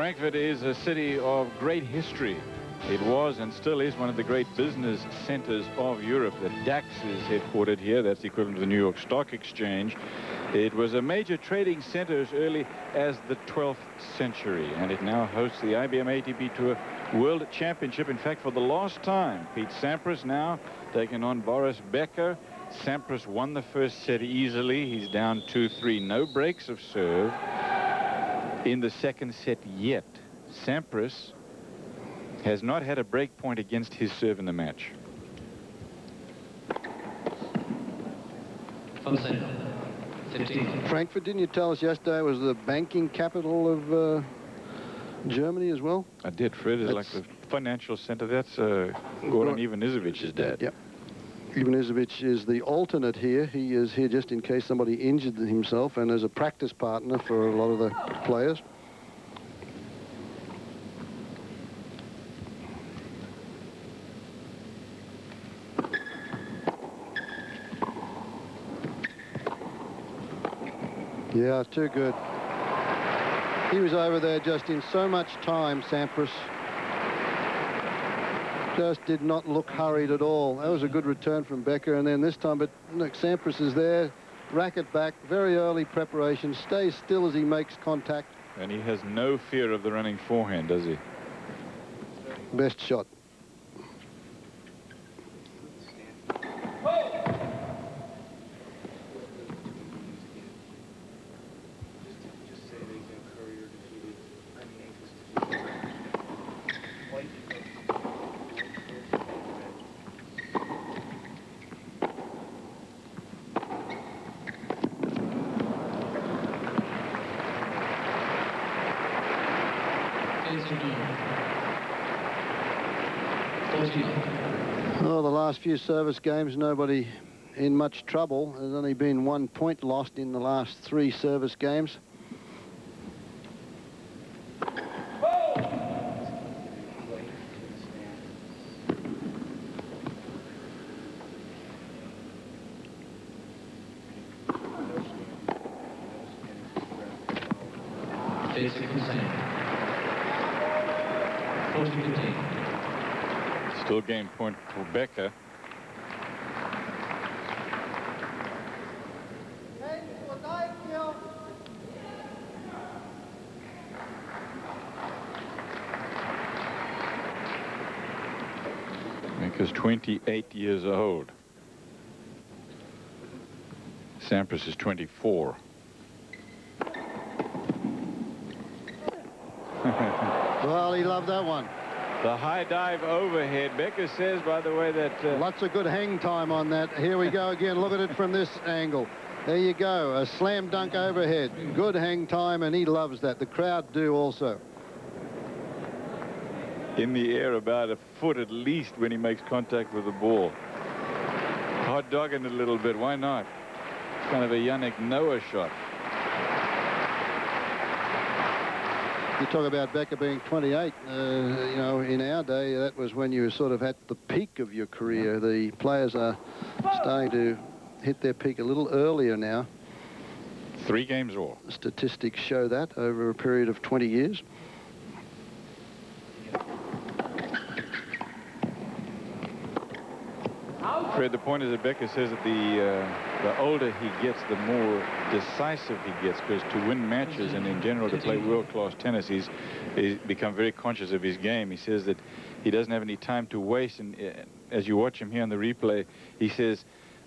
Frankfurt is a city of great history. It was and still is one of the great business centers of Europe. The DAX is headquartered here. That's the equivalent of the New York Stock Exchange. It was a major trading center as early as the 12th century, and it now hosts the IBM ATP Tour World Championship. In fact, for the last time, Pete Sampras now taking on Boris Becker. Sampras won the first set easily. He's down 2-3. No breaks of serve in the second set yet. Sampras has not had a break point against his serve in the match. Frankfurt, didn't you tell us yesterday, was the banking capital of Germany as well? I did. Fred is like the financial center. That's Goran Ivanisovic's dad. Yep. Ivanisevic is the alternate here. He is here just in case somebody injured himself and as a practice partner for a lot of the players. Yeah, too good. He was over there just in so much time, Sampras. Just did not look hurried at all. That was a good return from Becker, and then this time, but look, Sampras is there, racket back, very early preparation, stays still as he makes contact. And he has no fear of the running forehand, does he? Best shot. Oh, the last few service games, nobody in much trouble. There's only been 1 point lost in the last 3 service games. Still game point for Becker. Becker's 28 years old. Sampras is 24. Well, he loved that one. The high dive overhead. Becker says, by the way, that... Lots of good hang time on that. Here we go again. Look at it from this angle. There you go. A slam dunk overhead. Good hang time, and he loves that. The crowd do also. In the air about a foot at least when he makes contact with the ball. Hot dogging it a little bit. Why not? It's kind of a Yannick Noah shot. You talk about Becker being 28, you know, in our day, that was when you were sort of at the peak of your career. The players are starting to hit their peak a little earlier now. 3 games all. Statistics show that over a period of 20 years. Fred, the point is that Becker says that the older he gets, the more decisive he gets, because to win matches and in general to play world-class tennis, he's become very conscious of his game. He says that he doesn't have any time to waste, and as you watch him here on the replay, he says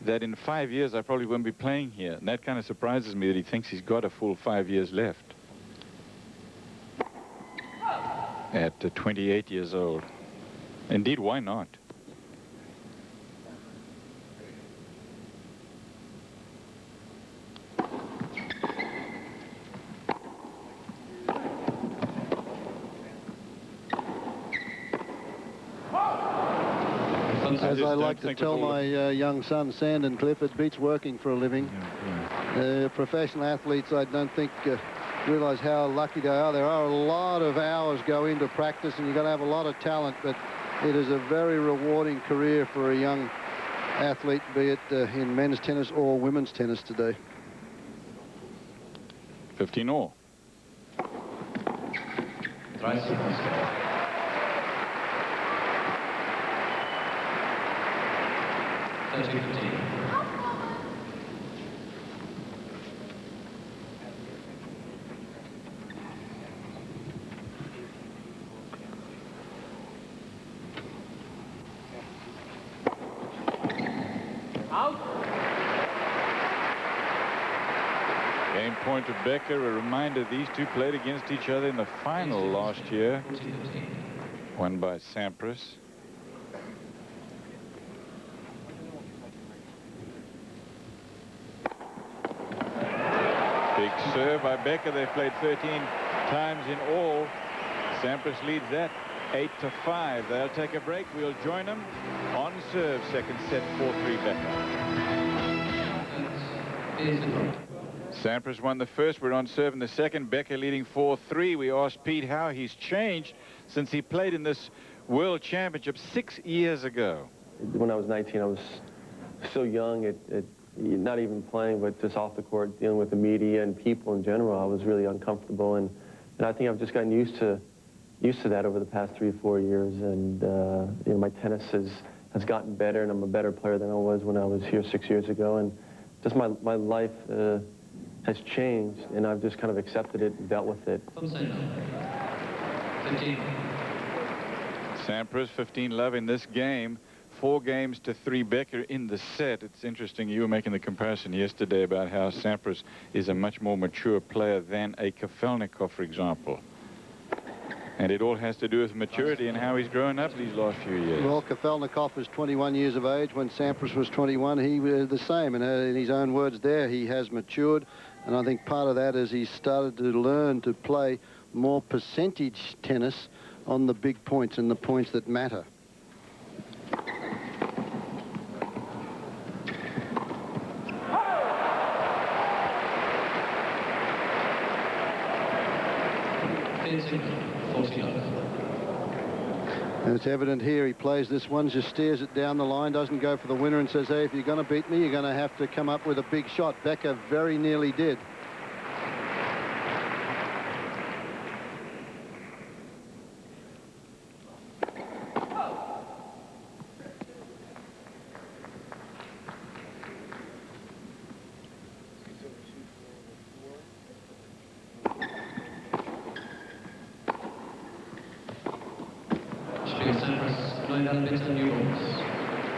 that in 5 years I probably won't be playing here, and that kind of surprises me that he thinks he's got a full 5 years left at 28 years old. Indeed, why not? As I like to tell my young son, Sandon Cliff, it beats working for a living. Professional athletes, I don't think, realize how lucky they are. There are a lot of hours go into practice, and you've got to have a lot of talent, but it is a very rewarding career for a young athlete, be it in men's tennis or women's tennis today. 15 all. Game point to Becker. A reminder, these two played against each other in the final last year, won by Sampras. Big serve by Becker. They've played 13 times in all. Sampras leads that 8-5. They'll take a break. We'll join them on serve. Second set, 4-3 Becker. Sampras won the first. We're on serve in the second. Becker leading 4-3. We asked Pete how he's changed since he played in this World Championship 6 years ago. When I was 19, I was so young, not even playing, but just off the court, dealing with the media and people in general. I was really uncomfortable, and I think I've just gotten used to that over the past 3 or 4 years. And you know, my tennis has gotten better, and I'm a better player than I was when I was here 6 years ago. And just my life has changed, and I've just kind of accepted it and dealt with it. Sampras 15-love in this game. 4-3 Becker in the set. It's interesting, you were making the comparison yesterday about how Sampras is a much more mature player than a Kafelnikov, for example. And it all has to do with maturity and how he's grown up these last few years. Well, Kafelnikov was 21 years of age. When Sampras was 21, he was the same. And in his own words there, he has matured. And I think part of that is he's started to learn to play more percentage tennis on the big points and the points that matter. And it's evident here he plays this one, just steers it down the line, doesn't go for the winner, and says, hey, if you're going to beat me, you're going to have to come up with a big shot. Becker very nearly did.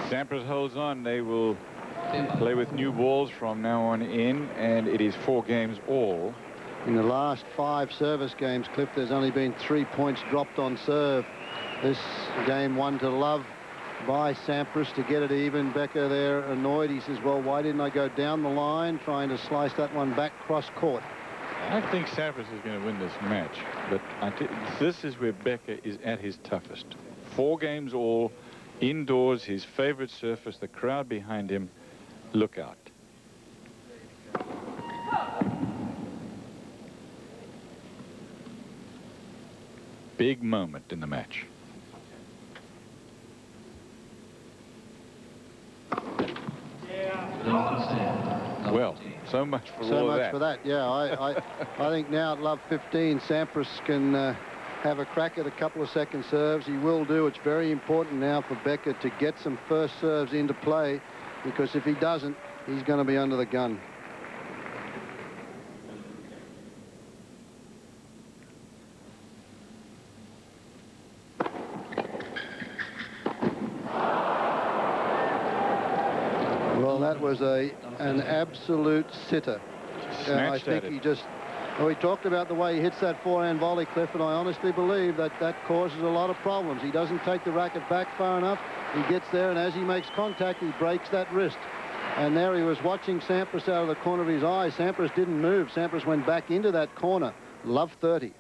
Sampras holds on. They will play with new balls from now on in, and it is 4 games all. In the last 5 service games, Cliff, there's only been 3 points dropped on serve. This game 1-love by Sampras to get it even. Becker there annoyed. He says, well, why didn't I go down the line, trying to slice that one back cross court? I think Sampras is going to win this match, but this is where Becker is at his toughest. 4 games all, indoors, his favorite surface, the crowd behind him. Look out. Big moment in the match. Well, so much for all that. So much for that, yeah. I think now at love 15, Sampras can have a crack at a couple of second serves. He will do. It's very important now for Becker to get some first serves into play, because if he doesn't, he's going to be under the gun. Well, that was an absolute sitter. I think he just... Well, we talked about the way he hits that forehand volley, Cliff, and I honestly believe that that causes a lot of problems. He doesn't take the racket back far enough. He gets there, and as he makes contact, he breaks that wrist. And there he was watching Sampras out of the corner of his eye. Sampras didn't move. Sampras went back into that corner. Love 30.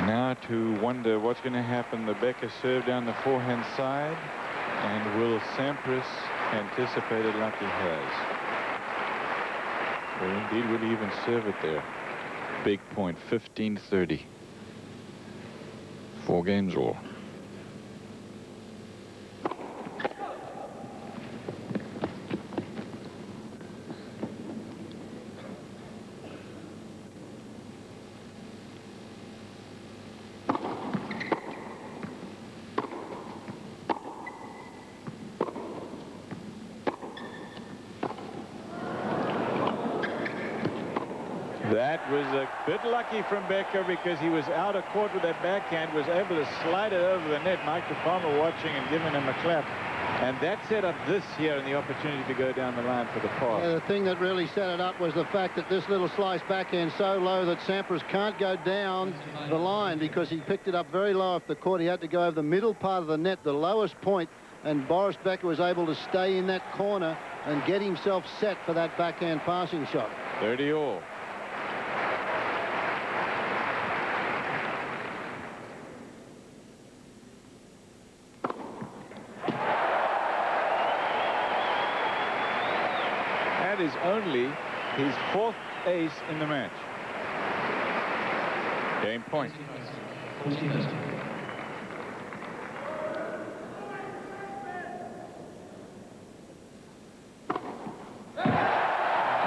Now to wonder what's going to happen. The Becker serve down the forehand side. And will Sampras anticipate it like he has? Well, indeed, will he even serve it there? Big point, 15-30. 4 games all. That was a bit lucky from Becker because he was out of court with that backhand, was able to slide it over the net. Mike Palmer watching and giving him a clap. And that set up this here and the opportunity to go down the line for the pass. Yeah, the thing that really set it up was the fact that this little slice backhand so low that Sampras can't go down the line because he picked it up very low off the court. He had to go over the middle part of the net, the lowest point, and Boris Becker was able to stay in that corner and get himself set for that backhand passing shot. 30 all. That is only his 4th ace in the match. Game point.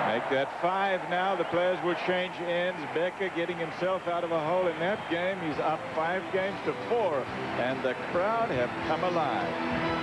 Make that 5 now. The players will change ends. Becker getting himself out of a hole in that game. He's up 5 games to 4. And the crowd have come alive.